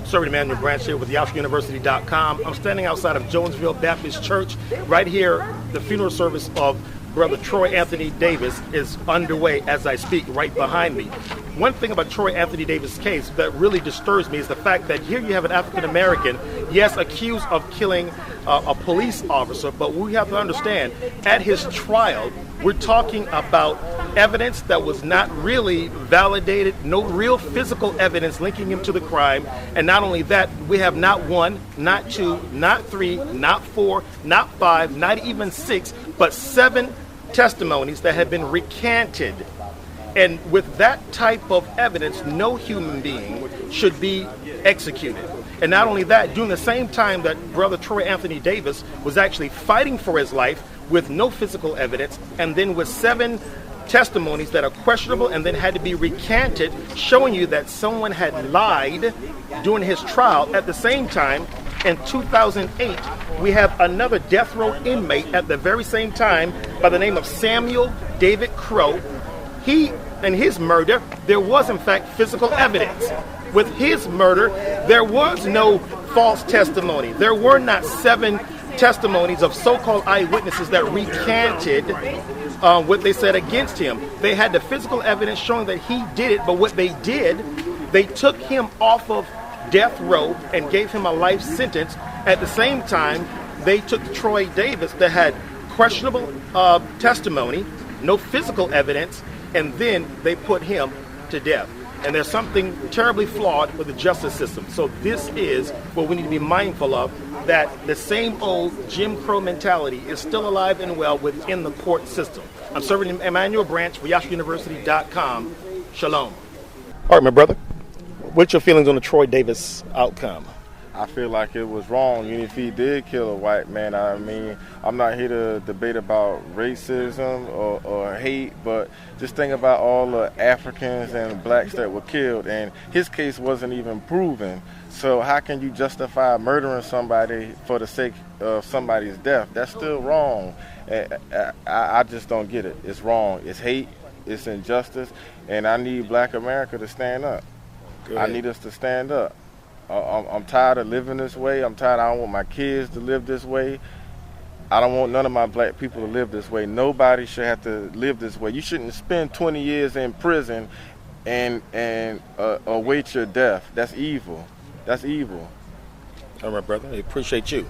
Servant Emannu'el Branch here with YahshuaUniversity.com. I'm standing outside of Jonesville Baptist Church. Right here, the funeral service of Brother Troy Anthony Davis is underway as I speak, right behind me. One thing about Troy Anthony Davis' case that really disturbs me is the fact that here you have an African American, yes, accused of killing a police officer, but we have to understand, at his trial, we're talking about evidence that was not really validated, no real physical evidence linking him to the crime. And not only that, we have not one, not two, not three, not four, not five, not even six, but 7 testimonies that have been recanted. And with that type of evidence, no human being should be executed. And not only that, during the same time that Brother Troy Anthony Davis was actually fighting for his life with no physical evidence, and then with 7 testimonies that are questionable and then had to be recanted, showing you that someone had lied during his trial. At the same time, in 2008, we have another death row inmate at the very same time by the name of Samuel David Crow. He and his murder, there was in fact physical evidence. With his murder, there was no false testimony. There were not 7 testimonies of so-called eyewitnesses that recanted what they said against him. They had the physical evidence showing that he did it, but what they did, they took him off of death row and gave him a life sentence. At the same time, they took Troy Davis that had questionable testimony, no physical evidence, and then they put him to death. And there's something terribly flawed with the justice system. So this is what we need to be mindful of, that the same old Jim Crow mentality is still alive and well within the court system. I'm serving Emannu'el Branch for YahshuaUniversity.com. Shalom. All right, my brother. What's your feelings on the Troy Davis outcome? I feel like it was wrong, even if he did kill a white man. I mean, I'm not here to debate about racism or hate, but just think about all the Africans and blacks that were killed, and his case wasn't even proven. So how can you justify murdering somebody for the sake of somebody's death? That's still wrong. I just don't get it. It's wrong. It's hate. It's injustice. And I need Black America to stand up. I need us to stand up. I'm tired of living this way. I'm tired. I don't want my kids to live this way. I don't want none of my black people to live this way. Nobody should have to live this way. You shouldn't spend 20 years in prison and await your death. That's evil. That's evil. All right, brother. I appreciate you.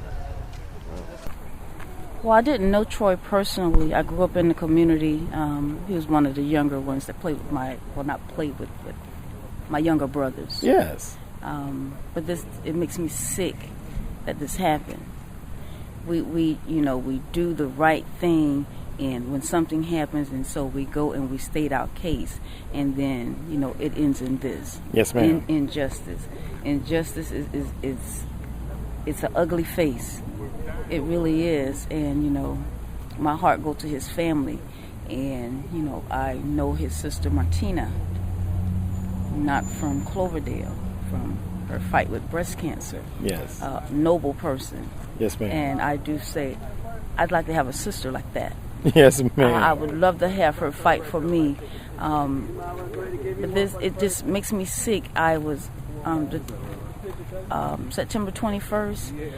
Well, I didn't know Troy personally. I grew up in the community. He was one of the younger ones that played with but my younger brothers. Yes. But it makes me sick that this happened. We do the right thing, and when something happens, and so we go and we state our case, and then it ends in this. Yes, ma'am. Injustice. Injustice is it's an ugly face. It really is, and my heart goes to his family, and I know his sister Martina, not from Cloverdale, from her fight with breast cancer. Yes. Noble person. Yes, ma'am. And I do say, I'd like to have a sister like that. Yes, ma'am. I would love to have her fight for me. But it just makes me sick. I was September 21st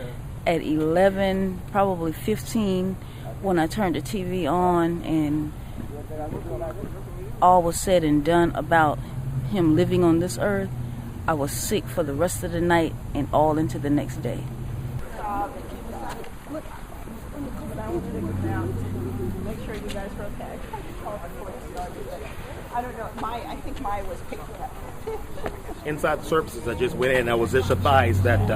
at 11, probably 15, when I turned the TV on, and all was said and done about him living on this earth. I was sick for the rest of the night and all into the next day. Make sure you guys are okay. I don't know. I think mine was picked up. Inside the services, I just went in. I was just advised that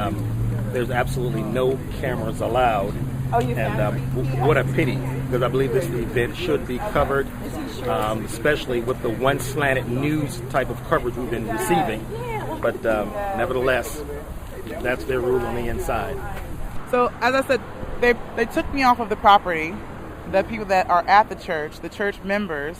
there's absolutely no cameras allowed. Oh, you and what a pity, because I believe this event should be covered, especially with the one slanted news type of coverage we've been receiving. But nevertheless, that's their rule on the inside. So, as I said, they took me off of the property, the people that are at the church members,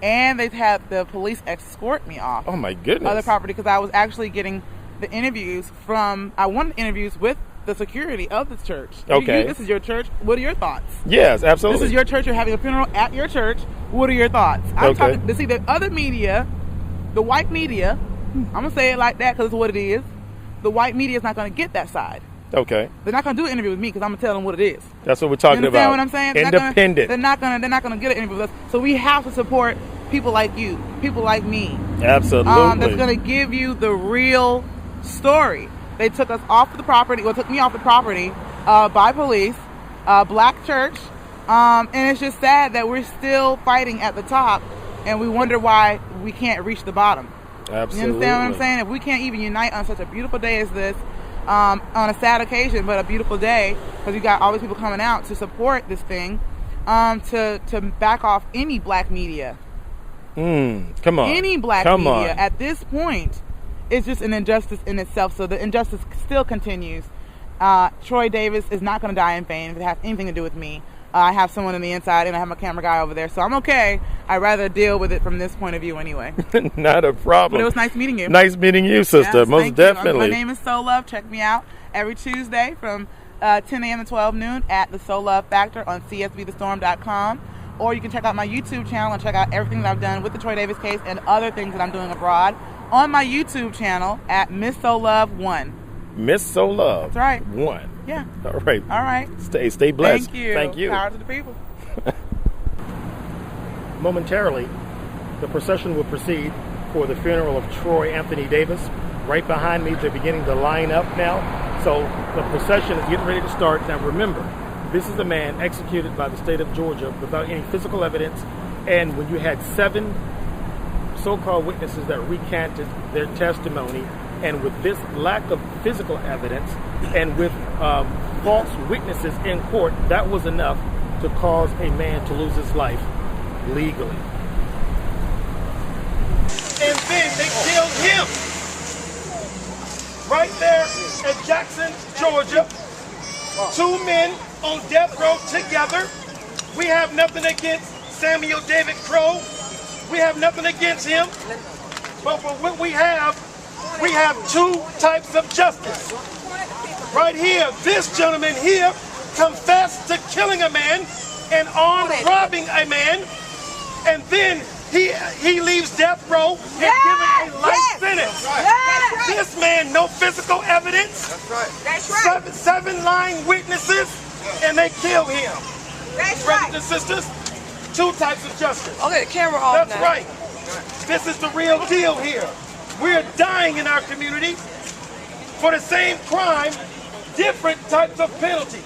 and they've had the police escort me off. Oh my goodness! Of the property, because I was actually getting the interviews I wanted interviews with the security of the church. Okay. This is your church. What are your thoughts? Yes, absolutely. This is your church. You're having a funeral at your church. What are your thoughts? I'm talking to see the other media, the white media. I'm gonna say it like that because it's what it is. the white media is not going to get that side. Okay. They're not going to do an interview with me because I'm going to tell them what it is. That's what we're talking you about. What I'm saying? Independent. They're not going to get an interview with us. So we have to support people like you, people like me. Absolutely. That's going to give you the real story. They took us off the property. Well, took me off the property by police. Black church. And it's just sad that we're still fighting at the top, and we wonder why we can't reach the bottom. Absolutely. You understand what I'm saying? If we can't even unite on such a beautiful day as this, on a sad occasion, but a beautiful day, because you got all these people coming out to support this thing, to back off any black media. Come on. Any black media at this point is just an injustice in itself. So the injustice still continues. Troy Davis is not going to die in vain if it has anything to do with me. I have someone on the inside, and I have my camera guy over there, so I'm okay. I'd rather deal with it from this point of view anyway. Not a problem. But it was nice meeting you. Nice meeting you, sister. Yes, most definitely. My name is Soul Love. Check me out every Tuesday from 10 a.m. to 12 noon at the Soul Love Factor on csbthestorm.com. Or you can check out my YouTube channel and check out everything that I've done with the Troy Davis case and other things that I'm doing abroad on my YouTube channel at Miss Soul Love 1. Miss Soul Love. That's right. 1. Yeah. All right. All right. Stay blessed. Thank you. Thank you. Power to the people. Momentarily, the procession will proceed for the funeral of Troy Anthony Davis. Right behind me, they're beginning to line up now. So the procession is getting ready to start. Now remember, this is a man executed by the state of Georgia without any physical evidence. And when you had 7 so-called witnesses that recanted their testimony, and with this lack of physical evidence and with false witnesses in court, that was enough to cause a man to lose his life legally. And then they killed him right there in Jackson, Georgia. 2 men on death row together. We have nothing against Samuel David Crowe. We have nothing against him. But for what we have 2 types of justice. Right here, this gentleman here confessed to killing a man and armed robbing a man, and then he leaves death row and given a life sentence. This man, no physical evidence. That's right. 7 lying witnesses, and they kill him. Brothers and sisters, 2 types of justice. Okay, the camera off. That's right. This is the real deal here. We're dying in our community for the same crime, different types of penalties.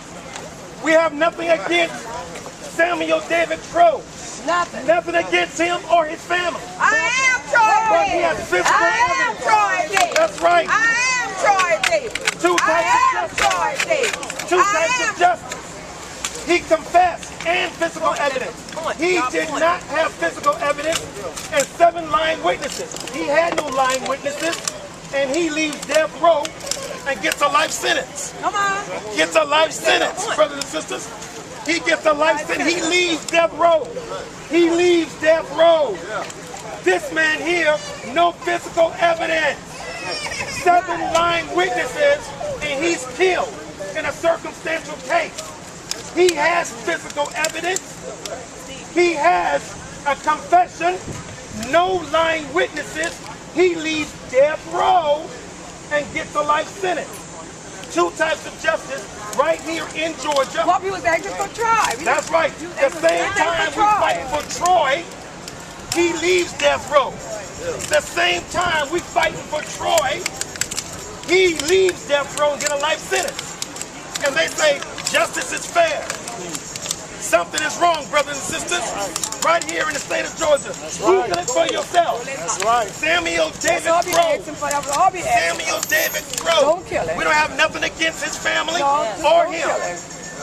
We have nothing against Samuel David Crowe. Nothing against him or his family. I am Troy Davis. But he has physical evidence. Troy Davis. That's right. I am Troy Davis. 2 types of justice. Troy Davis. 2 types of justice. He confessed and physical evidence. He did not have physical evidence and 7 lying witnesses. He had no lying witnesses, and he leaves death row and gets a life sentence. Come on. Gets a life sentence, brothers and sisters. He gets a life sentence. He leaves death row. He leaves death row. This man here, no physical evidence. 7 lying witnesses, and he's killed in a circumstantial case. He has physical evidence. He has a confession. No lying witnesses. He leaves death row and gets a life sentence. 2 types of justice right here in Georgia. Well, we was acting for Troy. That's right. The same time we fighting for Troy, he leaves death row. The same time we fighting for Troy, he leaves death row and get a life sentence. And they say justice is fair. Something is wrong, brothers and sisters. Right here in the state of Georgia. Google it for yourself. That's right. Samuel David Crowe. Samuel David Crowe. Don't kill him. We don't have nothing against his family No, or don't him. kill him.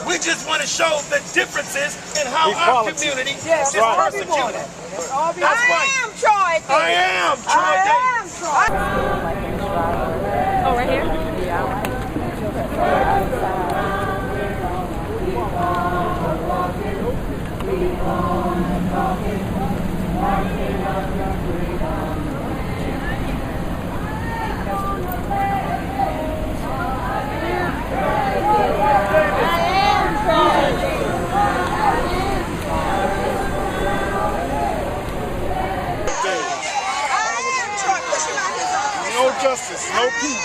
We just want to show the differences in how our community is persecuted. That's right. I am Troy Davis. I am Troy Davis. Oh, right here? No justice, no peace.